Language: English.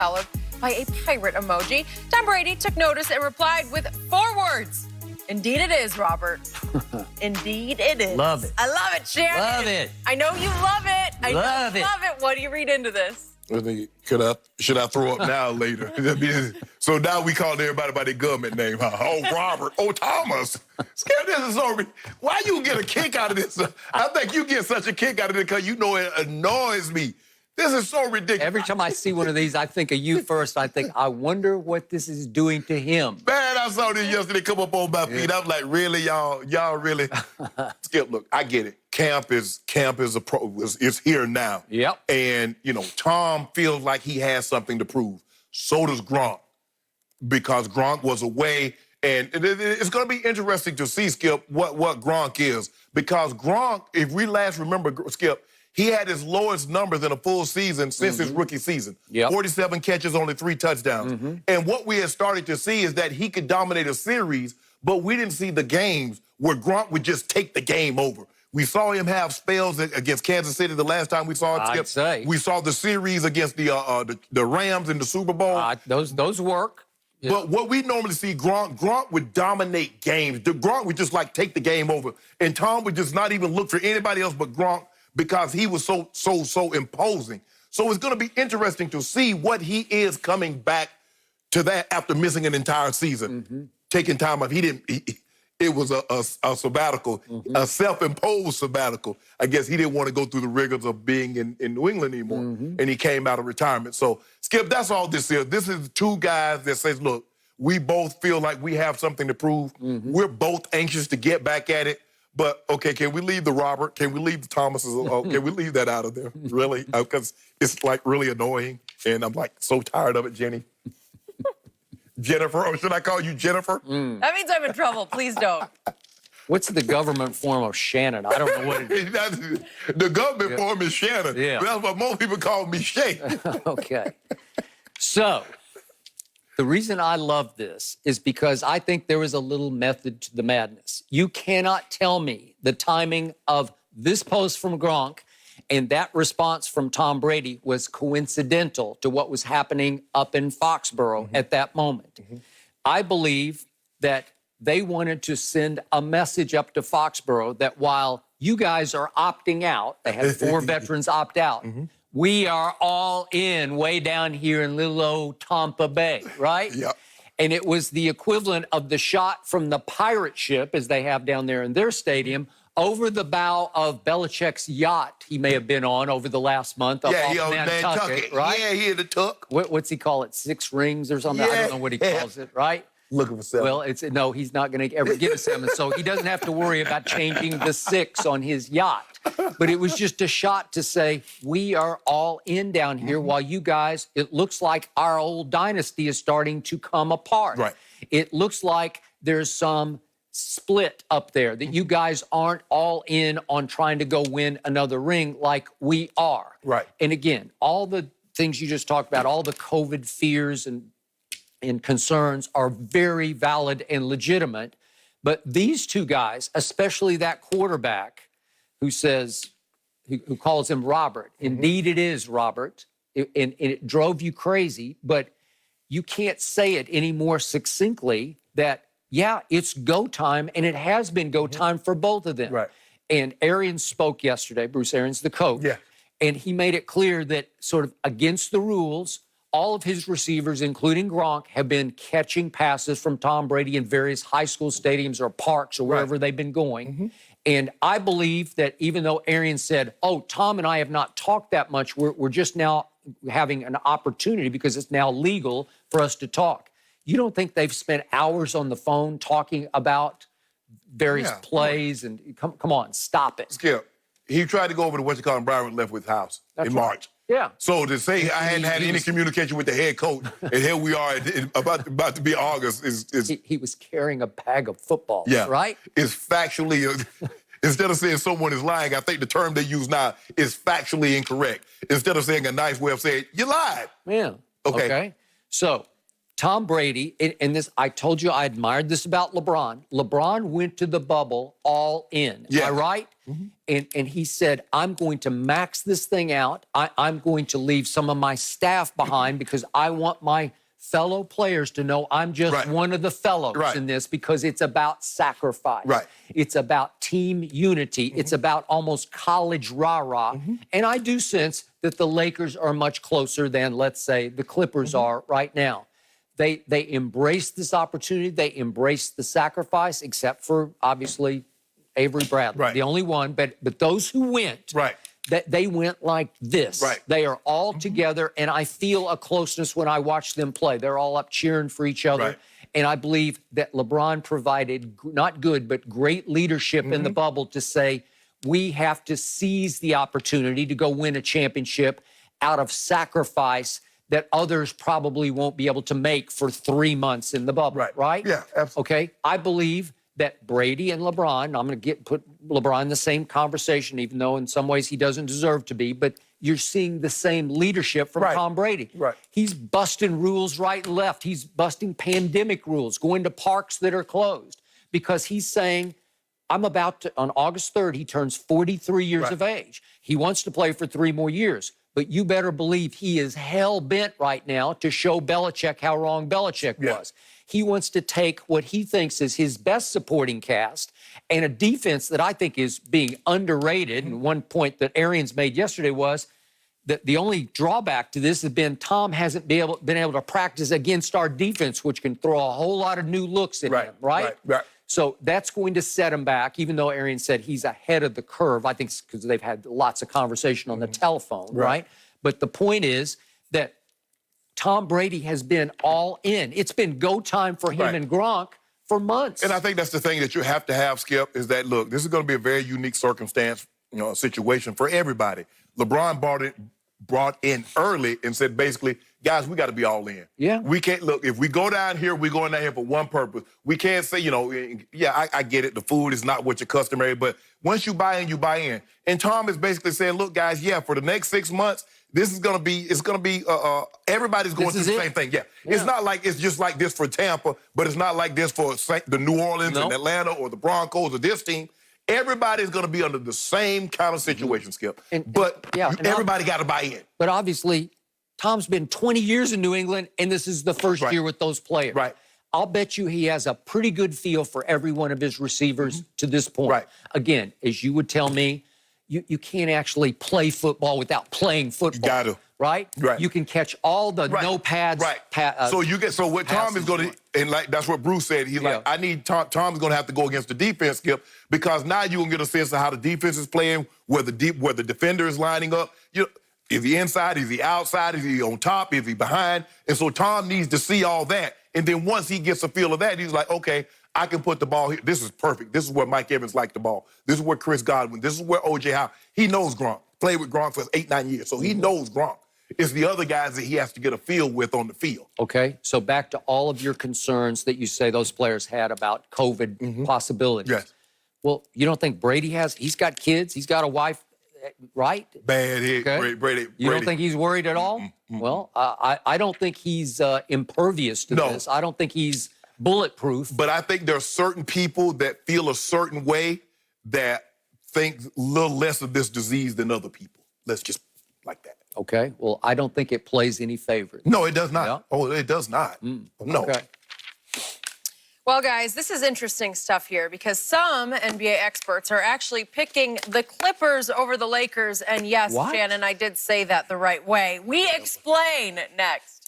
followed by a pirate emoji. Tom Brady took notice and replied with 4 words. Indeed it is, Robert. Indeed it is. Love it. I love it, Shannon. Love it. I know you love it. I Love it. love it. What do you read into this? Should I throw up now or later? So now we call everybody by their government name, huh? Oh, Robert. Oh, Thomas. Skip, this is so... Why you get a kick out of this? I think you get such a kick out of it because you know it annoys me. This is so ridiculous. Every time I see one of these, I think of you first. I think, I wonder what this is doing to him. Man, I saw this yesterday come up on my feed. I'm like, really, y'all? Y'all really? Skip, look, I get it. Camp is here now. Yep. And, you know, Tom feels like he has something to prove. So does Gronk. Because Gronk was away. And it's going to be interesting to see, Skip, what Gronk is. Because Gronk, if we last remember, Skip, he had his lowest numbers in a full season since his rookie season. Yep. 47 catches, only 3 touchdowns. And what we had started to see is that he could dominate a series, but we didn't see the games where Gronk would just take the game over. We saw him have spells against Kansas City the last time we saw it, Skip. I'd say. We saw the series against the Rams in the Super Bowl. Those work. Yeah. But what we normally see, Gronk would dominate games. Gronk would just, like, take the game over. And Tom would just not even look for anybody else but Gronk because he was so imposing. So it's going to be interesting to see what he is coming back to that after missing an entire season, taking time off. It was a sabbatical, a self-imposed sabbatical. I guess he didn't want to go through the rigors of being in New England anymore, and he came out of retirement. So, Skip, that's all this is. This is 2 guys that says, look, we both feel like we have something to prove. We're both anxious to get back at it. But, okay, can we leave the Robert? Can we leave the Thomases? Can we leave that out of there? Really? Because it's, like, really annoying, and I'm, like, so tired of it, Jenny. Jennifer, or should I call you Jennifer? That means I'm in trouble. Please don't. What's the government form of Shannon? I don't know what it is. The government form is Shannon. Yeah. That's what most people call me Shay. Okay. So, the reason I love this is because I think there is a little method to the madness. You cannot tell me the timing of this post from Gronk and that response from Tom Brady was coincidental to what was happening up in Foxborough at that moment. I believe that they wanted to send a message up to Foxborough that while you guys are opting out, they had 4 veterans opt out, we are all in way down here in little old Tampa Bay, right? Yep. And it was the equivalent of the shot from the pirate ship, as they have down there in their stadium, over the bow of Belichick's yacht he may have been on over the last month up off Nantucket, right? Yeah, he had a tuck. What's he call it, 6 rings or something? I don't know what he calls it, right? Looking for 7. Well, no, he's not going to ever get a 7, so he doesn't have to worry about changing the 6 on his yacht. But it was just a shot to say, we are all in down here while you guys, it looks like our old dynasty is starting to come apart. Right. It looks like there's some split up there, that you guys aren't all in on trying to go win another ring like we are. Right. And again, all the things you just talked about, all the COVID fears and concerns are very valid and legitimate. But these 2 guys, especially that quarterback who calls him Robert, indeed it is Robert, and it drove you crazy, but you can't say it any more succinctly that, yeah, it's go time, and it has been go time for both of them. Right. And Arians spoke yesterday, Bruce Arians, the coach, and he made it clear that sort of against the rules, all of his receivers, including Gronk, have been catching passes from Tom Brady in various high school stadiums or parks or wherever they've been going. And I believe that even though Arians said, oh, Tom and I have not talked that much, we're just now having an opportunity because it's now legal for us to talk. You don't think they've spent hours on the phone talking about various plays? And come on, stop it. Skip, he tried to go over to what you call Byron Leftwith's house in March. Yeah. So to say I hadn't had any communication with the head coach, and here we are about to be August He was carrying a bag of footballs, right? It's factually, instead of saying someone is lying, I think the term they use now is factually incorrect. Instead of saying a nice way of saying, you lied. Yeah. Okay. So Tom Brady, and this, I told you I admired this about LeBron. LeBron went to the bubble all in. Am I right? And he said, I'm going to max this thing out. I'm going to leave some of my staff behind because I want my fellow players to know I'm just one of the fellows in this, because it's about sacrifice. It's about team unity. It's about almost college rah-rah. And I do sense that the Lakers are much closer than, let's say, the Clippers are right now. They embrace this opportunity. They embrace the sacrifice, except for, obviously, Avery Bradley, the only one. But those who went, they went like this. They are all together, and I feel a closeness when I watch them play. They're all up cheering for each other. And I believe that LeBron provided not good, but great leadership in the bubble to say, we have to seize the opportunity to go win a championship out of sacrifice that others probably won't be able to make for 3 months in the bubble, right? Yeah, absolutely. Okay, I believe that Brady and LeBron, I'm going to put LeBron in the same conversation, even though in some ways he doesn't deserve to be, but you're seeing the same leadership from Tom Brady. He's busting rules right and left. He's busting pandemic rules, going to parks that are closed, because he's saying, I'm about to, on August 3rd, he turns 43 years of age. He wants to play for 3 more years. But you better believe he is hell-bent right now to show Belichick how wrong Belichick was. He wants to take what he thinks is his best supporting cast and a defense that I think is being underrated. And one point that Arians made yesterday was that the only drawback to this has been Tom hasn't been able to practice against our defense, which can throw a whole lot of new looks at him, right? So that's going to set him back, even though Arians said he's ahead of the curve. I think it's because they've had lots of conversation on the telephone, right? But the point is that Tom Brady has been all in. It's been go time for him and Gronk for months. And I think that's the thing that you have to have, Skip, is that, look, this is going to be a very unique circumstance, situation for everybody. LeBron brought in early and said, basically, guys, we got to be all in. We can't, look, if we go down here, we're going down here for one purpose. We can't say, I get it, the food is not what you're customary, but once you buy in, you buy in. And Tom is basically saying, look, guys, for the next 6 months, this is going to be, everybody's going through the same thing. It's not like it's just like this for Tampa, but it's not like this for the New Orleans and Atlanta or the Broncos or this team. Everybody's going to be under the same kind of situation, Skip. But everybody got to buy in. But obviously, Tom's been 20 years in New England, and this is the first year with those players. I'll bet you he has a pretty good feel for every one of his receivers to this point. Again, as you would tell me, you can't actually play football without playing football. You got to. Right? You can catch all the no pads. So what Tom is going to, and that's what Bruce said. He's like, I need Tom's going to have to go against the defense, Skip, because now you're going to get a sense of how the defense is playing, where the defender is lining up. Is he inside? Is he outside? Is he on top? Is he behind? And so Tom needs to see all that. And then once he gets a feel of that, he's like, okay, I can put the ball here. This is perfect. This is where Mike Evans liked the ball. This is where Chris Godwin. This is where O.J. Howard. He knows Gronk. Played with Gronk for 8-9 years. So he knows Gronk. It's the other guys that he has to get a feel with on the field. Okay, so back to all of your concerns that you say those players had about COVID possibilities. Well, you don't think Brady has? He's got kids. He's got a wife, right? Bad hit, Brady. You don't think he's worried at all? Well, I don't think he's impervious to this. I don't think he's bulletproof. But I think there are certain people that feel a certain way that think a little less of this disease than other people. Let's just like that. Okay. Well, I don't think it plays any favorites. No, it does not. Yeah? Oh, it does not. No. Okay. Well, guys, this is interesting stuff here because some NBA experts are actually picking the Clippers over the Lakers. And yes, Shannon, I did say that the right way. We explain next.